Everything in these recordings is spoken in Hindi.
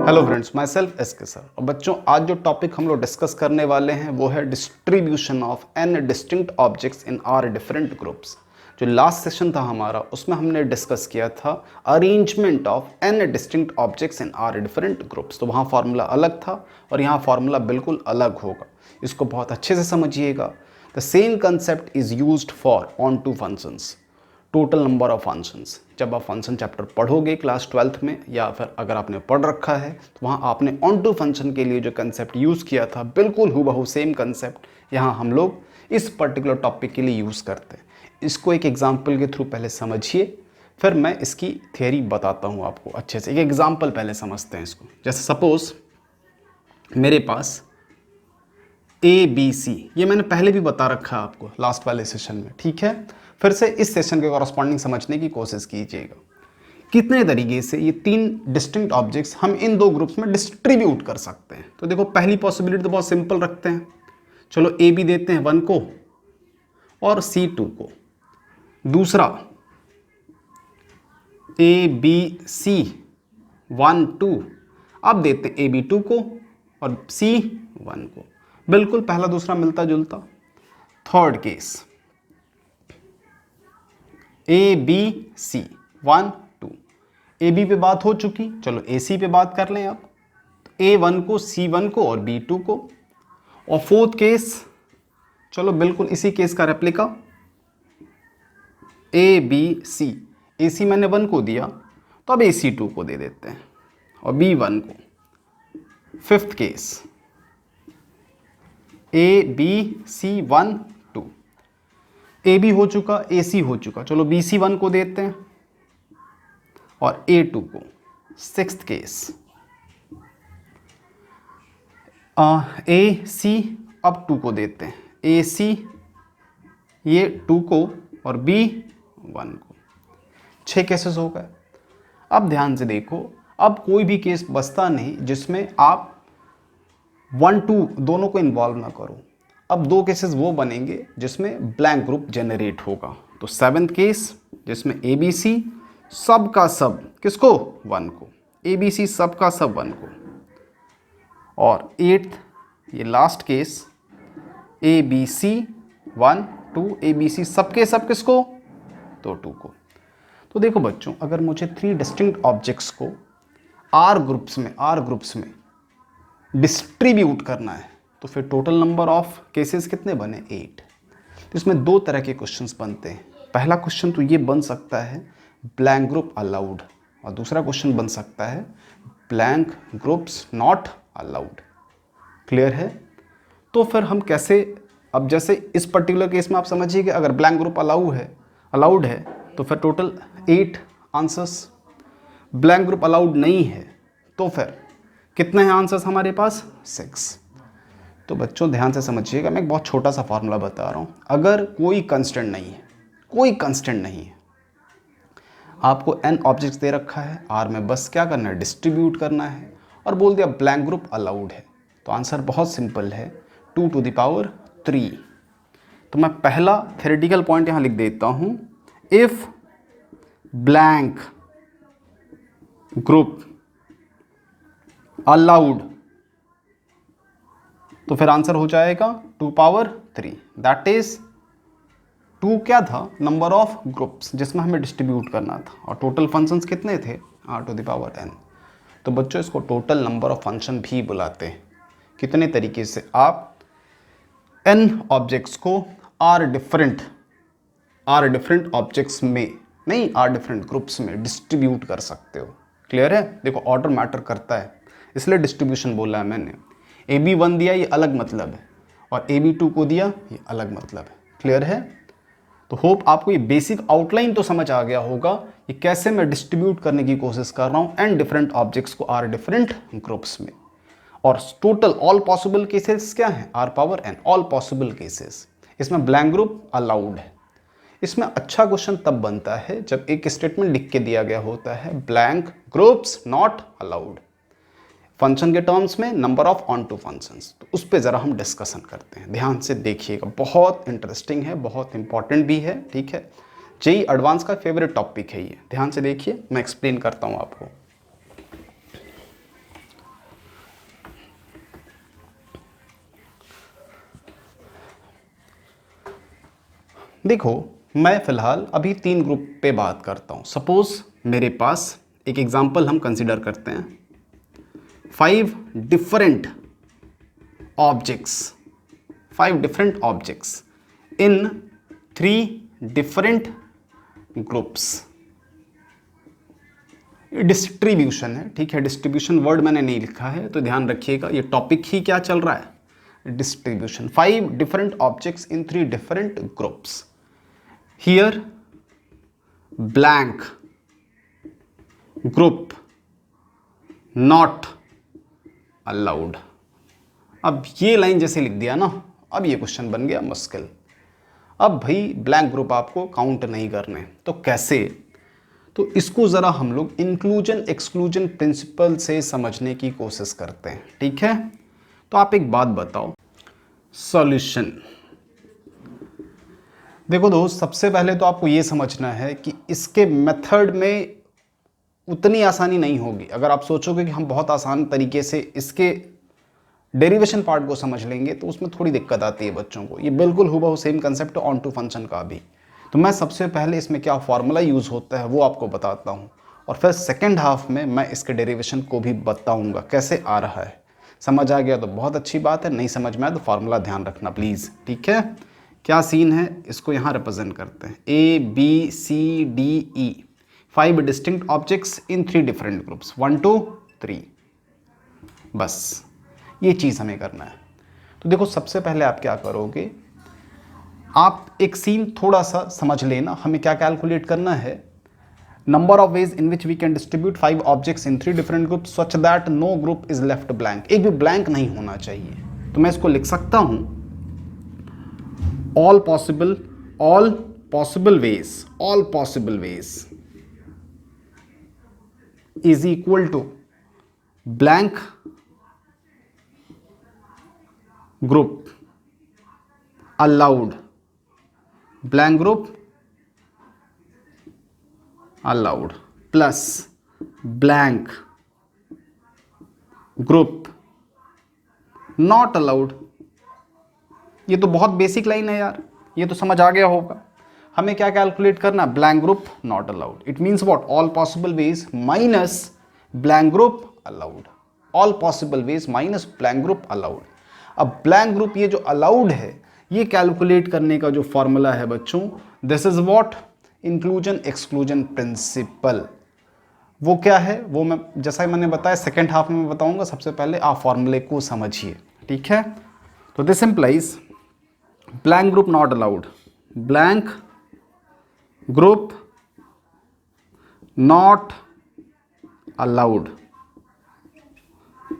Hello friends, my self S के सर। और बच्चों, आज जो टॉपिक हम लोग डिस्कस करने वाले हैं वो है distribution of n distinct objects in r different groups. जो लास्ट सेशन था हमारा, उसमें हमने डिस्कस किया था arrangement of n distinct objects in r different groups. तो वहाँ फार्मूला अलग था और यहाँ फार्मूला बिल्कुल अलग होगा। इसको बहुत अच्छे से समझिएगा। The same concept is used for onto functions, total number of functions. जब आप फंक्शन चैप्टर पढ़ोगे क्लास 12th में, या फिर अगर आपने पढ़ रखा है तो वहाँ आपने ऑन टू फंक्शन के लिए जो कंसेप्ट यूज़ किया था, बिल्कुल हूबहू सेम कंसेप्ट यहाँ हम लोग इस पर्टिकुलर टॉपिक के लिए यूज़ करते हैं। इसको एक एग्जाम्पल के थ्रू पहले समझिए, फिर मैं इसकी थियरी बताता हूँ आपको अच्छे से। एक एग्जाम्पल पहले समझते हैं इसको। जैसे सपोज मेरे पास ए बी सी, ये मैंने पहले भी बता रखा है आपको लास्ट वाले सेशन में, ठीक है। फिर से इस सेशन के कॉरस्पॉन्डिंग समझने की कोशिश कीजिएगा। कितने तरीके से ये तीन डिस्टिंक्ट ऑब्जेक्ट्स हम इन दो ग्रुप्स में डिस्ट्रीब्यूट कर सकते हैं। तो देखो, पहली पॉसिबिलिटी तो बहुत सिंपल रखते हैं। चलो ए बी देते हैं 1 को और सी 2 को। दूसरा ए बी सी 1 2, अब देते हैं ए बी 2 को और सी 1 को। बिल्कुल पहला दूसरा मिलता जुलता। Third case A B C 1 2, A B पे बात हो चुकी, चलो ए सी पे बात कर लें। अब ए 1 को, सी 1 को और बी 2 को। और फोर्थ केस, चलो बिल्कुल इसी केस का रेप्लिका, ए बी सी। ए सी मैंने 1 को दिया तो अब ए सी 2 को दे देते हैं और बी 1 को। Fifth case A B C 1 2, A B हो चुका, ए सी हो चुका, चलो बी सी 1 को देते हैं और ए 2 को। सिक्स्थ केस ए सी अब 2 को देते हैं, ए सी ये 2 को और बी 1 को। 6 केसेस हो गए। अब ध्यान से देखो, अब कोई भी केस बचता नहीं जिसमें आप 1 2 दोनों को इन्वॉल्व ना करो। अब दो केसेस वो बनेंगे जिसमें ब्लैंक ग्रुप जनरेट होगा। तो सेवेंथ केस जिसमें ए बी सी सब का सब किसको, 1 को, ए बी सी सब का सब 1 को। और एट्थ ये last case A B C 1 2, A B C सबके सब किसको, तो 2 को। तो देखो बच्चों, अगर मुझे 3 डिस्टिंक्ट ऑब्जेक्ट्स को आर ग्रुप्स में डिस्ट्रीब्यूट करना है तो फिर टोटल नंबर ऑफ केसेस कितने बने, 8। तो इसमें दो तरह के क्वेश्चंस बनते हैं। पहला क्वेश्चन तो ये बन सकता है ब्लैंक ग्रुप अलाउड, और दूसरा क्वेश्चन बन सकता है blank groups not allowed. Clear है? तो फिर हम कैसे, अब जैसे इस पर्टिकुलर केस में आप समझिए कि अगर ब्लैंक ग्रुप अलाउड है तो फिर total 8 answers. Blank group allowed नहीं है तो फिर कितने हैं आंसर्स हमारे पास, 6। तो बच्चों ध्यान से समझिएगा, मैं एक बहुत छोटा सा फॉर्मूला बता रहा हूँ। अगर कोई कंस्टेंट नहीं है, आपको n ऑब्जेक्ट्स दे रखा है, r में बस क्या करना है, डिस्ट्रीब्यूट करना है, और बोल दिया ब्लैंक ग्रुप अलाउड है, तो आंसर बहुत सिंपल है, 2 to the power 3। तो मैं पहला थ्योरेटिकल पॉइंट यहाँ लिख देता हूँ, इफ ब्लैंक ग्रुप अलाउड, तो फिर आंसर हो जाएगा 2 power 3। दैट इज 2 क्या था, नंबर ऑफ ग्रुप्स जिसमें हमें डिस्ट्रीब्यूट करना था, और टोटल फंक्शंस कितने थे, r to the power n। तो बच्चों इसको टोटल नंबर ऑफ फंक्शन भी बुलाते हैं। कितने तरीके से आप n ऑब्जेक्ट्स को r डिफरेंट ऑब्जेक्ट्स में नहीं, r डिफरेंट ग्रुप्स में डिस्ट्रीब्यूट कर सकते हो। क्लियर है? देखो, ऑर्डर मैटर करता है, इसलिए डिस्ट्रीब्यूशन बोला है मैंने। ए बी 1 दिया ये अलग मतलब है, और ए बी 2 को दिया ये अलग मतलब है। क्लियर है? तो होप आपको ये बेसिक आउटलाइन तो समझ आ गया होगा, ये कैसे मैं डिस्ट्रीब्यूट करने की कोशिश कर रहा हूँ एन डिफरेंट ऑब्जेक्ट्स को आर डिफरेंट ग्रुप्स में। और टोटल ऑल पॉसिबल केसेस क्या है, r power n, all possible cases. इसमें ब्लैंक ग्रुप अलाउड है। इसमें अच्छा क्वेश्चन तब बनता है जब एक स्टेटमेंट लिख के दिया गया होता है blank groups not allowed, function के टर्म्स में number of onto functions. तो उस पर ज़रा हम डिस्कशन करते हैं। ध्यान से देखिएगा, बहुत इंटरेस्टिंग है, बहुत इंपॉर्टेंट भी है, ठीक है। जेई एडवांस का फेवरेट टॉपिक है ये। ध्यान से देखिए, मैं एक्सप्लेन करता हूँ आपको। देखो मैं फिलहाल अभी 3 ग्रुप पे बात करता हूँ। सपोज मेरे पास एक एग्जांपल हम कंसिडर करते हैं, 5 different objects, 5 different objects in 3 different groups. Distribution है, ठीक है, डिस्ट्रीब्यूशन वर्ड मैंने नहीं लिखा है तो ध्यान रखिएगा, ये टॉपिक ही क्या चल रहा है, distribution. 5 different objects in 3 different groups. Here blank group not allowed. अब ये लाइन जैसे लिख दिया ना, अब ये क्वेश्चन बन गया मुश्किल। अब भाई ब्लैंक ग्रुप आपको काउंट नहीं करने, तो कैसे? तो इसको ज़रा हम लोग इंक्लूजन एक्सक्लूजन प्रिंसिपल से समझने की कोशिश करते हैं, ठीक है। तो आप एक बात बताओ, सॉल्यूशन। देखो दोस्त, सबसे पहले तो आपको ये समझना है कि इसके मेथड में उतनी आसानी नहीं होगी। अगर आप सोचोगे कि हम बहुत आसान तरीके से इसके डेरिवेशन पार्ट को समझ लेंगे तो उसमें थोड़ी दिक्कत आती है बच्चों को। ये बिल्कुल हुबहू same concept onto function का भी। तो मैं सबसे पहले इसमें क्या फॉर्मूला यूज़ होता है वो आपको बताता हूँ, और फिर सेकेंड हाफ में मैं इसके डेरिवेशन को भी बताऊँगा कैसे आ रहा है। समझ आ गया तो बहुत अच्छी बात है, नहीं समझ में आया तो फार्मूला ध्यान रखना प्लीज़, ठीक है। क्या सीन है, इसको यहाँ रिप्रेजेंट करते हैं, ABCDE 5 distinct objects in 3 different groups, 1 2 3। बस ये चीज़ हमें करना है। तो देखो सबसे पहले आप क्या करोगे, आप एक सीन थोड़ा सा समझ लेना। हमें क्या कैलकुलेट करना है, number of ways in which we can distribute 5 objects in 3 different groups such that no group is left blank. एक भी ब्लैंक नहीं होना चाहिए। तो मैं इसको लिख सकता हूं, all possible ways is equal to blank group allowed, blank group allowed plus blank group not allowed। ये तो बहुत बेसिक लाइन है यार, ये तो समझ आ गया होगा। हमें क्या कैलकुलेट करना, blank group not allowed. It means what, all possible veg minus blank group allowed, all possible veg minus blank group allowed. अब ब्लैंक ग्रुप ये जो अलाउड है ये कैलकुलेट करने का जो फॉर्मूला है बच्चों, this is what, inclusion exclusion principle. वो क्या है वो मैं जैसा मैंने बताया सेकेंड हाफ में मैं बताऊंगा। सबसे पहले आप फॉर्मूले को समझिए, ठीक है। तो this implies blank group not allowed, blank group not allowed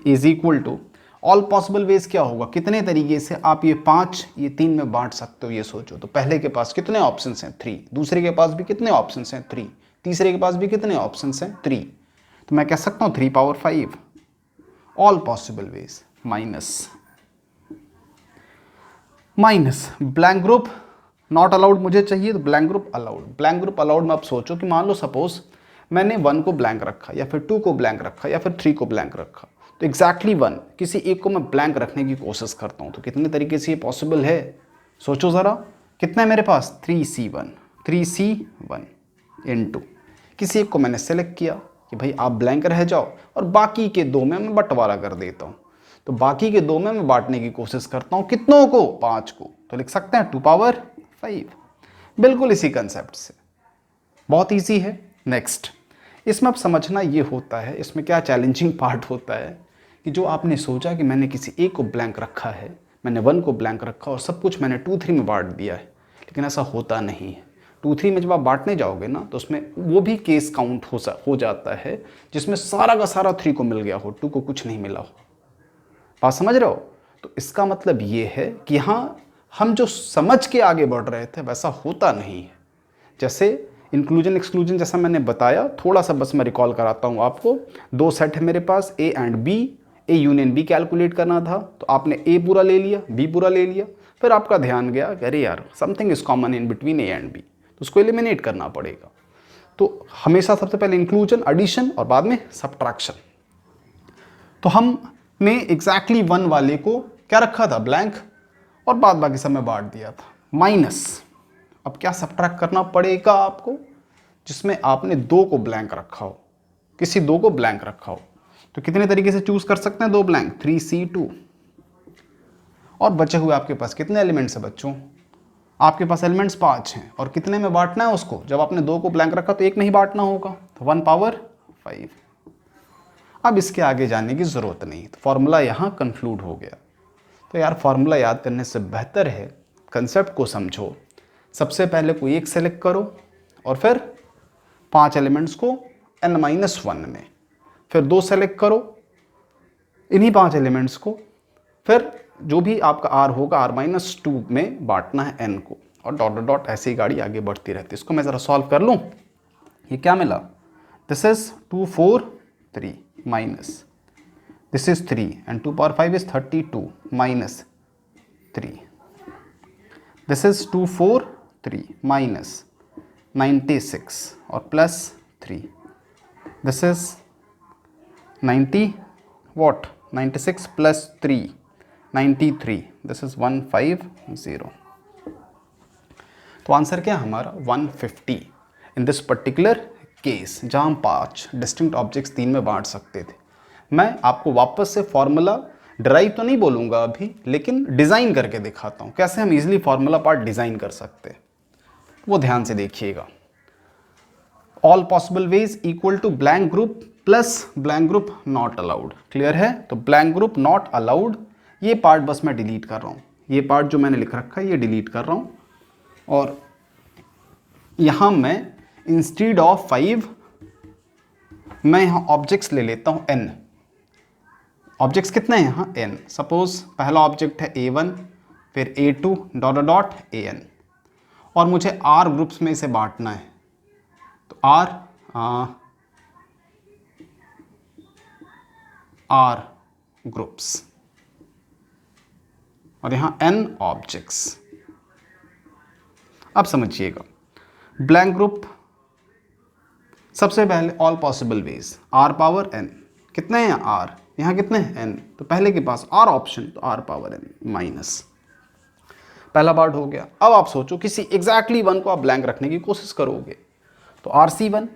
is equal to all possible ways. क्या होगा, कितने तरीके से आप ये 5 ये 3 में बांट सकते हो, ये सोचो। तो पहले के पास कितने ऑप्शंस हैं, 3। दूसरे के पास भी कितने ऑप्शंस हैं, 3। तीसरे के पास भी कितने ऑप्शंस हैं, 3। तो मैं कह सकता हूं 3 power 5 all possible veg minus blank group not allowed मुझे चाहिए, तो blank group allowed. Blank group allowed में आप सोचो कि मान लो सपोज मैंने 1 को ब्लैंक रखा, या फिर 2 को ब्लैंक रखा, या फिर 3 को ब्लैंक रखा। तो एग्जैक्टली 1 किसी एक को मैं ब्लैंक रखने की कोशिश करता हूँ, तो कितने तरीके से ये पॉसिबल है, सोचो ज़रा। कितना है मेरे पास, 3C1 इनटू किसी एक को मैंने सेलेक्ट किया कि भाई आप ब्लैंक रह जाओ, और बाकी के 2 में मैं बंटवारा कर देता हूँ। तो बाकी के 2 में मैं बांटने की कोशिश करता हूँ, कितनों को, 5 को। तो लिख सकते हैं 2 पावर 5, बिल्कुल इसी कंसेप्ट से, बहुत ईजी है। नेक्स्ट, इसमें अब समझना ये होता है, इसमें क्या चैलेंजिंग पार्ट होता है कि जो आपने सोचा कि मैंने किसी एक को ब्लैंक रखा है, मैंने 1 को ब्लैंक रखा और सब कुछ मैंने 2 3 में बांट दिया है, लेकिन ऐसा होता नहीं है। 2 3 में जब आप बांटने जाओगे ना, तो उसमें वो भी केस काउंट हो जाता है जिसमें सारा का सारा 3 को मिल गया हो, 2 को कुछ नहीं मिला हो। बात समझ रहे हो? तो इसका मतलब ये है कि हाँ, हम जो समझ के आगे बढ़ रहे थे वैसा होता नहीं है। जैसे इंक्लूजन एक्सक्लूजन जैसा मैंने बताया, थोड़ा सा बस मैं रिकॉल कराता हूँ आपको। 2 सेट है मेरे पास, A and B, A union B calculate करना था, तो आपने ए पूरा ले लिया, बी पूरा ले लिया, फिर आपका ध्यान गया अरे यार something is common in between a and b, तो उसको एलिमिनेट करना पड़ेगा। तो हमेशा सबसे पहले इंक्लूजन, एडिशन और बाद में सब्ट्रैक्शन। तो हमने एग्जैक्टली 1 वाले को क्या रखा था, ब्लैंक, और बाद बाकी सब में बांट दिया था। माइनस अब क्या सब्ट्रैक्ट करना पड़ेगा आपको, जिसमें आपने 2 को ब्लैंक रखा हो, किसी 2 को ब्लैंक रखा हो। तो कितने तरीके से चूज कर सकते हैं 2 ब्लैंक, 3C2। और बचे हुए आपके पास कितने एलिमेंट्स है बच्चों, आपके पास एलिमेंट्स 5 हैं, और कितने में बांटना है उसको, जब आपने 2 को ब्लैंक रखा तो 1 में ही बांटना होगा, तो 1 पावर 5। अब इसके आगे जाने की ज़रूरत नहीं, तो फॉर्मूला यहाँ कंक्लूड हो गया। तो यार फॉर्मूला याद करने से बेहतर है कंसेप्ट को समझो। सबसे पहले कोई एक सेलेक्ट करो और फिर 5 एलिमेंट्स को n-1 में, फिर 2 सेलेक्ट करो इन्हीं 5 एलिमेंट्स को, फिर जो भी आपका r होगा r-2 में बांटना है n को, और डॉट डॉट डॉट ऐसे ही गाड़ी आगे बढ़ती रहती है। इसको मैं ज़रा सॉल्व कर लूँ। ये क्या मिला, this is 2 4 3 minus this is 3 and 2 power 5 is 32 minus 3. This is 2 4 3 minus 96 और plus 3. This is 90 what 96 plus 3 93. This is 150. तो आंसर क्या हमारा 150 इन दिस पर्टिकुलर केस, जहाँ हम 5 डिस्टिंक्ट ऑब्जेक्ट्स 3 में बांट सकते थे। मैं आपको वापस से फॉर्मूला ड्राइव तो नहीं बोलूँगा अभी, लेकिन डिज़ाइन करके दिखाता हूँ कैसे हम इजीली फॉर्मूला पार्ट डिज़ाइन कर सकते हैं, वो ध्यान से देखिएगा। All possible ways equal to blank group plus blank group not allowed. Clear है, तो ब्लैंक ग्रुप नॉट अलाउड ये पार्ट बस मैं डिलीट कर रहा हूँ, ये पार्ट जो मैंने लिख रखा है ये डिलीट कर रहा हूँ, और यहाँ मैं इंस्टीड ऑफ 5 मैं यहाँ ऑब्जेक्ट्स ले लेता हूँ n। ऑब्जेक्ट्स कितने हैं यहाँ n, सपोज पहला ऑब्जेक्ट है a1, फिर a2 डॉट डॉट an, और मुझे r ग्रुप्स में इसे बांटना है, तो r ग्रुप्स और यहाँ n ऑब्जेक्ट्स। अब समझिएगा ब्लैंक ग्रुप, सबसे पहले all possible ways r power n, कितने हैं r, यहाँ कितने हैं n, तो पहले के पास r ऑप्शन, तो r पावर n माइनस, पहला पार्ट हो गया। अब आप सोचो किसी एग्जैक्टली 1 को आप ब्लैंक रखने की कोशिश करोगे, तो RC1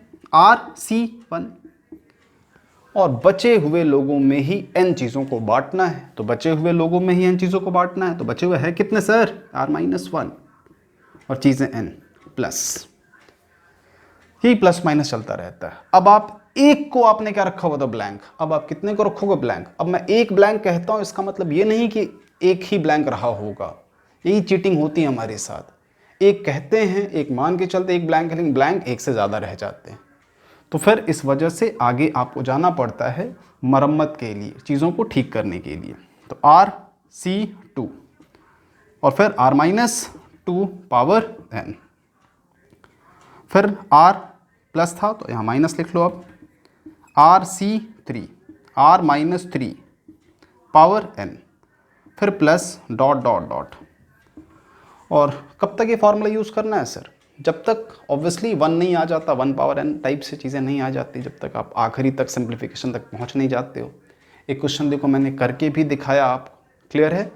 और बचे हुए लोगों में ही n चीज़ों को बांटना है, तो बचे हुए लोगों में ही n चीज़ों को बांटना है, तो बचे हुए है कितने सर, r-1 और चीज़ें n प्लस, यही प्लस माइनस चलता रहता है। अब आप एक को आपने क्या रखा हुआ था ब्लैंक, अब आप कितने को रखोगे ब्लैंक। अब मैं एक ब्लैंक कहता हूं, इसका मतलब ये नहीं कि एक ही ब्लैंक रहा होगा, यही चीटिंग होती है हमारे साथ। एक कहते हैं, एक मान के चलते एक ब्लैंक, लेकिन ब्लैंक एक से ज़्यादा रह जाते हैं, तो फिर इस वजह से आगे आपको जाना पड़ता है मरम्मत के लिए, चीज़ों को ठीक करने के लिए। तो RC2 और फिर r-2 पावर n, फिर r प्लस था तो यहाँ माइनस लिख लो। अब RC3 r-3 पावर n, फिर प्लस डॉट डॉट डॉट। और कब तक ये फॉर्मूला यूज़ करना है सर, जब तक ऑब्वियसली 1 नहीं आ जाता, 1 पावर n टाइप से चीज़ें नहीं आ जाती, जब तक आप आखिरी तक सिंप्लीफिकेशन तक पहुँच नहीं जाते हो। एक क्वेश्चन देखो मैंने करके भी दिखाया आपको, क्लियर है।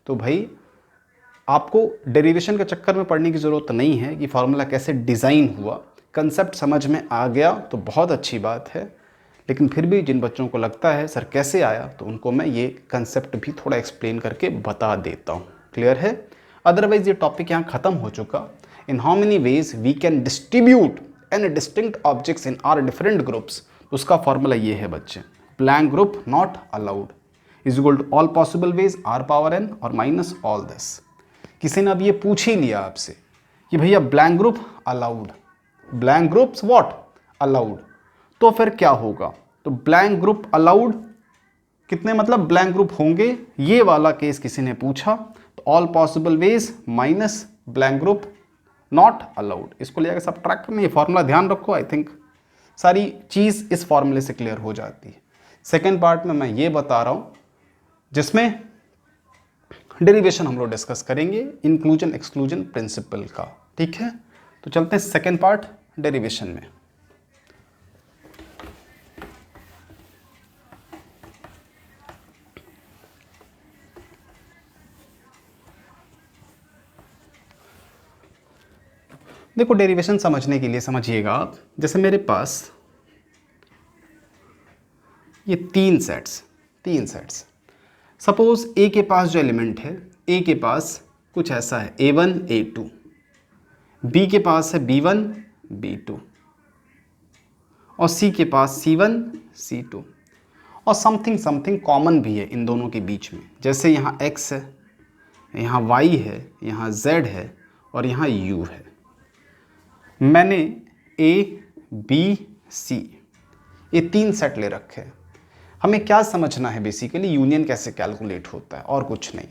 तो भाई आपको डेरिवेशन के चक्कर में पढ़ने की ज़रूरत नहीं है कि फार्मूला कैसे डिज़ाइन हुआ, कंसेप्ट समझ में आ गया तो बहुत अच्छी बात है। लेकिन फिर भी जिन बच्चों को लगता है सर कैसे आया, तो उनको मैं ये कंसेप्ट भी थोड़ा एक्सप्लेन करके बता देता हूँ, क्लियर है। अदरवाइज ये टॉपिक यहाँ ख़त्म हो चुका। In how many ways we can distribute n distinct objects in r different groups, उसका फॉर्मूला ये है बच्चे, blank group not allowed is equal to all possible ways r power n और माइनस ऑल दिस। किसी ने अब ये पूछ ही लिया आपसे कि भैया blank group allowed, blank groups what allowed, तो फिर क्या होगा। तो ब्लैंक ग्रुप अलाउड कितने मतलब ब्लैंक ग्रुप होंगे, ये वाला केस किसी ने पूछा, तो all possible veg minus blank group not allowed, इसको लेकर सब ट्रैक करना। ये फॉर्मूला ध्यान रखो, आई थिंक सारी चीज़ इस फॉर्मूले से क्लियर हो जाती है। सेकेंड पार्ट में मैं ये बता रहा हूँ जिसमें डेरिवेशन हम लोग डिस्कस करेंगे इंक्लूजन एक्सक्लूजन प्रिंसिपल का, ठीक है। तो चलते हैं सेकेंड पार्ट डेरिवेशन में। देखो डेरिवेशन समझने के लिए समझिएगा आप, जैसे मेरे पास ये तीन सेट्स सपोज ए के पास जो एलिमेंट है, ए के पास कुछ ऐसा है A1 A2, बी के पास है B1 B2 और सी के पास C1 C2 और समथिंग कॉमन भी है इन दोनों के बीच में, जैसे यहाँ x है, यहाँ y है, यहाँ z है और यहाँ u है। मैंने a b c ये तीन सेट ले रखे हैं। हमें क्या समझना है बेसिकली, यूनियन कैसे कैलकुलेट होता है और कुछ नहीं।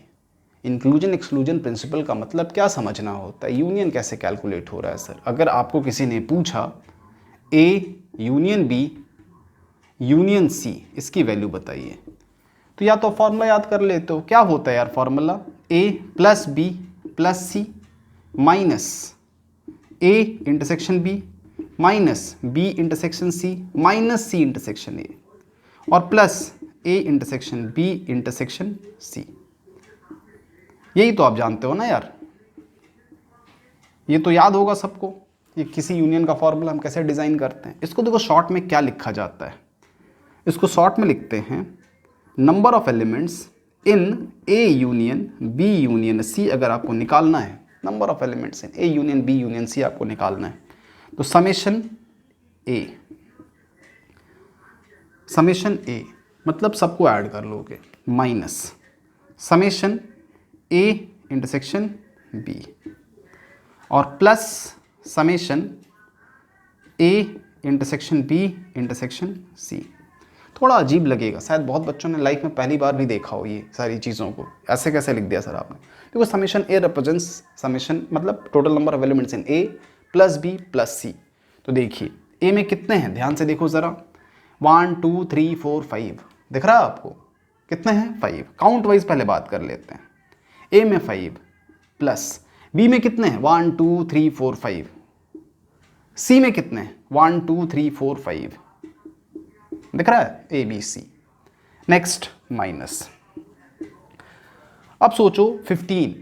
इंक्लूजन एक्सक्लूजन प्रिंसिपल का मतलब क्या समझना होता है, यूनियन कैसे कैलकुलेट हो रहा है सर। अगर आपको किसी ने पूछा a union b union c, इसकी वैल्यू बताइए, तो या तो फॉर्मूला याद कर लेते हो। क्या होता है यार formula, a plus B plus c minus a intersection b minus b intersection c minus c intersection a और plus a intersection b intersection c। यही तो आप जानते हो ना यार, ये तो याद होगा सबको। ये किसी यूनियन का फॉर्मूला हम कैसे डिज़ाइन करते हैं। इसको देखो शॉर्ट में क्या लिखा जाता है, इसको शॉर्ट में लिखते हैं number of elements in a union b union c. अगर आपको निकालना है number of elements in a union b union c आपको निकालना है, तो समेशन ए मतलब सबको ऐड कर लोगे minus summation A intersection B और plus summation A intersection B intersection C. थोड़ा अजीब लगेगा शायद, बहुत बच्चों ने लाइफ में पहली बार भी देखा हो ये सारी चीज़ों को। ऐसे कैसे लिख दिया सर आपने। देखो समेशन ए रिप्रेजेंट्स समेशन मतलब total number of elements in A plus B plus C. तो देखिए ए में कितने हैं, ध्यान से देखो ज़रा, 1 2 3 4 5 दिख रहा है आपको, कितने हैं 5। काउंट वाइज पहले बात कर लेते हैं। ए में 5 प्लस बी में कितने हैं 1 2 3 4 5, सी में कितने हैं 1 2 3 4 5 दिख रहा है a B c. Next minus, अब सोचो 15,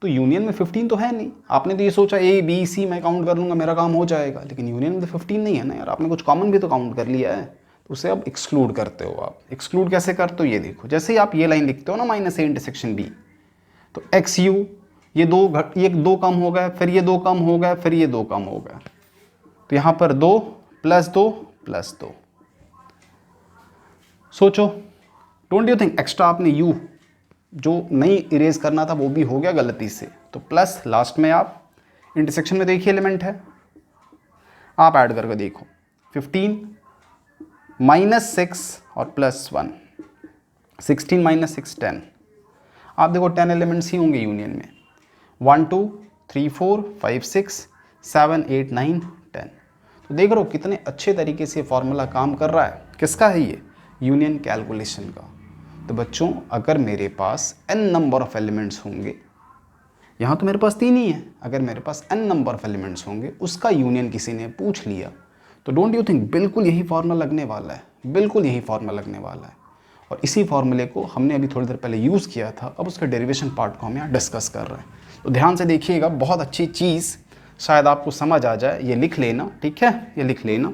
तो यूनियन में 15 तो है नहीं। आपने तो ये सोचा ए बी सी मैं काउंट कर लूँगा मेरा काम हो जाएगा, लेकिन यूनियन में तो 15 नहीं है ना यार, आपने कुछ कॉमन भी तो काउंट कर लिया है, तो उसे अब एक्सक्लूड करते हो आप। एक्सक्लूड कैसे करते हो, ये देखो, जैसे ही आप ये लाइन लिखते हो ना माइनस ए इंटरसेक्शन बी, तो एक्स यू ये दो कम हो गए, फिर ये 2 कम हो गए, फिर ये 2 कम हो गए, तो यहाँ पर 2 प्लस 2 प्लस 2। सोचो, डोंट यू थिंक एक्स्ट्रा आपने यू जो नहीं इरेज करना था वो भी हो गया गलती से, तो प्लस लास्ट में आप इंटरसेक्शन में देखिए एलिमेंट है, आप ऐड करके देखो 15 माइनस 6 और प्लस 1, 16 माइनस 6 10। आप देखो 10 एलिमेंट्स ही होंगे यूनियन में, 1 2 3 4 5 6 7 8 9 10। तो देख रहे हो कितने अच्छे तरीके से फॉर्मूला काम कर रहा है। किसका है ये, यूनियन कैलकुलेशन का। तो बच्चों अगर मेरे पास n नंबर ऑफ एलिमेंट्स होंगे, यहाँ तो मेरे पास 3 ही है, अगर मेरे पास n नंबर ऑफ एलिमेंट्स होंगे उसका यूनियन किसी ने पूछ लिया, तो डोंट यू थिंक बिल्कुल यही फार्मूला लगने वाला है, बिल्कुल यही फार्मूला लगने वाला है। और इसी फार्मूले को हमने अभी थोड़ी देर पहले यूज़ किया था, अब उसके डेरिवेशन पार्ट को हम यहाँ डिस्कस कर रहे हैं। तो ध्यान से देखिएगा, बहुत अच्छी चीज़ शायद आपको समझ आ जाए, ये लिख लेना, ठीक है, ये लिख लेना।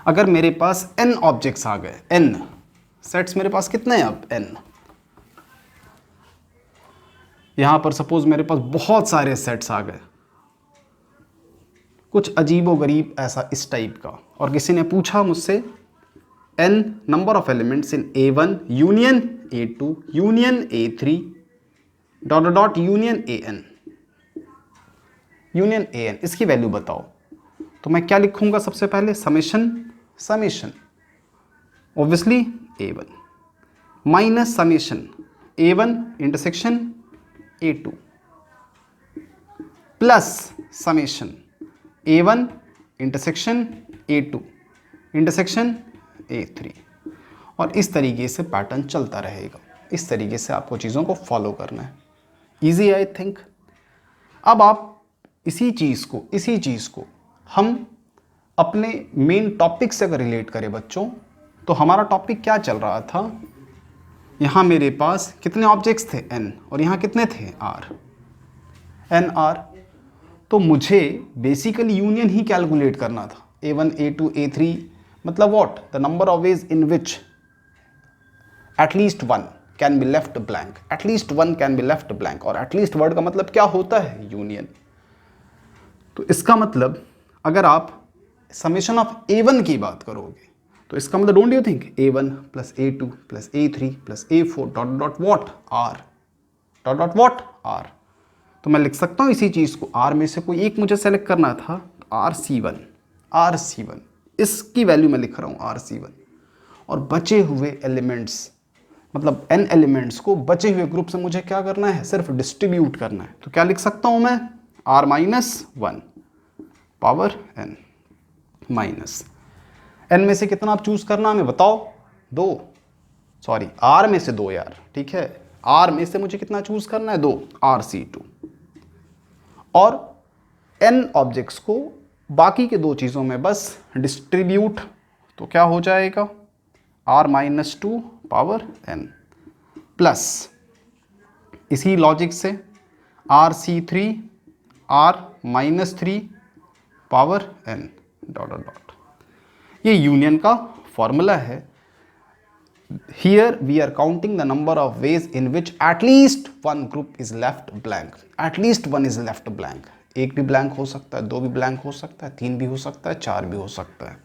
अगर मेरे पास n ऑब्जेक्ट्स आ गए, n सेट्स मेरे पास कितने हैं अब n, यहां पर सपोज मेरे पास बहुत सारे सेट्स आ गए, कुछ अजीबो गरीब ऐसा इस टाइप का, और किसी ने पूछा मुझसे n number of elements in A1 union A2 union A3 dot dot union AN, इसकी वैल्यू बताओ। तो मैं क्या लिखूंगा सबसे पहले, summation obviously A1 minus summation A1 intersection A2 plus summation A1 intersection A2 intersection A3। और इस तरीके से पैटर्न चलता रहेगा, इस तरीके से आपको चीज़ों को फॉलो करना है। Easy I think. अब आप इसी चीज़ को हम अपने मेन टॉपिक से अगर रिलेट करें बच्चों, तो हमारा टॉपिक क्या चल रहा था, यहाँ मेरे पास कितने ऑब्जेक्ट्स थे n और यहाँ कितने थे r, n r। तो मुझे बेसिकली यूनियन ही कैलकुलेट करना था, A1 A2 A3, मतलब what, the number of ways in which at least one can be left blank, at least one can be left blank. और एटलीस्ट वर्ड का मतलब क्या होता है, यूनियन। तो इसका मतलब अगर आप समेशन ऑफ A1 की बात करोगे तो इसका मतलब don't you think A1 plus A2 plus A3 plus A4 dot dot what R, dot dot what R। तो मैं लिख सकता हूँ इसी चीज़ को, R में से कोई एक मुझे सेलेक्ट करना था, RC1 इसकी वैल्यू मैं लिख रहा हूँ RC1। और बचे हुए एलिमेंट्स, मतलब n एलिमेंट्स को बचे हुए ग्रुप से मुझे क्या करना है, सिर्फ डिस्ट्रीब्यूट करना है। तो क्या लिख सकता हूँ मैं, R-1 power n minus n में से कितना आप चूज करना हमें बताओ, 2, सॉरी R में से 2 यार, ठीक है, R में से मुझे कितना चूज करना है, 2, RC2। और n ऑब्जेक्ट्स को बाकी के 2 चीज़ों में बस डिस्ट्रीब्यूट, तो क्या हो जाएगा, R-2 पावर n प्लस इसी लॉजिक से RC3 R-3 power n dot dot dot. ये यूनियन का फॉर्मूला है। Here we are counting the number of ways in which at least one group is left blank, at least one is left blank. एक भी ब्लैंक हो सकता है, 2 भी ब्लैंक हो सकता है, 3 भी हो सकता है, 4 भी हो सकता है।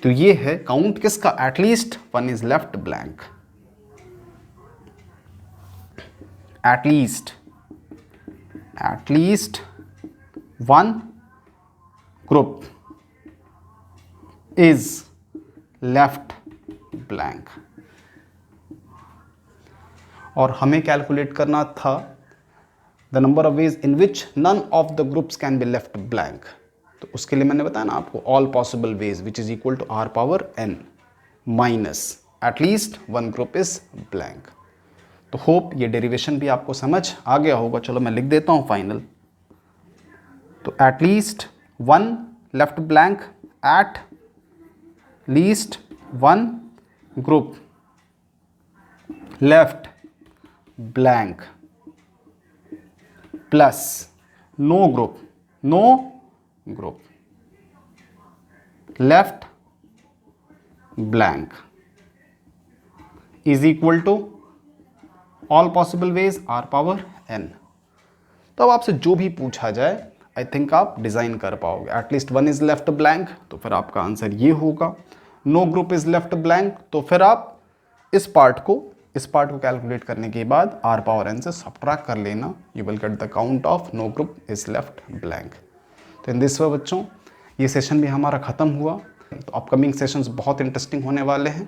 तो ये है काउंट किसका, at least one is left blank, at least one group is left blank. और हमें कैलकुलेट करना था the number of ways in which none of the groups can be left blank. तो उसके लिए मैंने बताया ना आपको, all possible ways which is equal to R power n minus at least one group is blank. तो होप ये डेरिवेशन भी आपको समझ आ गया होगा। चलो मैं लिख देता हूँ फाइनल। तो at least one left blank, at least one group left blank plus no group left blank is equal to all possible ways R power n। तो अब आपसे जो भी पूछा जाए आई थिंक आप डिज़ाइन कर पाओगे। At least one is left blank, तो फिर आपका आंसर ये होगा। No group is left blank, तो फिर आप इस पार्ट को कैलकुलेट करने के बाद R पावर n से सब्ट्रैक्ट कर लेना, you will get the count of no group is left blank. तो इन दिस वे बच्चों ये सेशन भी हमारा ख़त्म हुआ। तो अपकमिंग सेशंस बहुत इंटरेस्टिंग होने वाले हैं।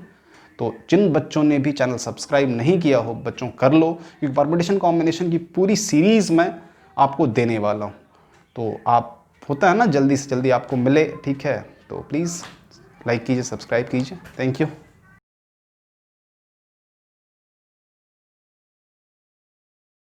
तो जिन बच्चों ने भी चैनल सब्सक्राइब नहीं किया हो बच्चों कर लो, क्योंकि परम्यूटेशन कॉम्बिनेशन की पूरी सीरीज़ मैं आपको देने वाला हूँ। तो आप होता है ना जल्दी से जल्दी आपको मिले, ठीक है, तो प्लीज़ लाइक कीजिए, सब्सक्राइब कीजिए। Thank you.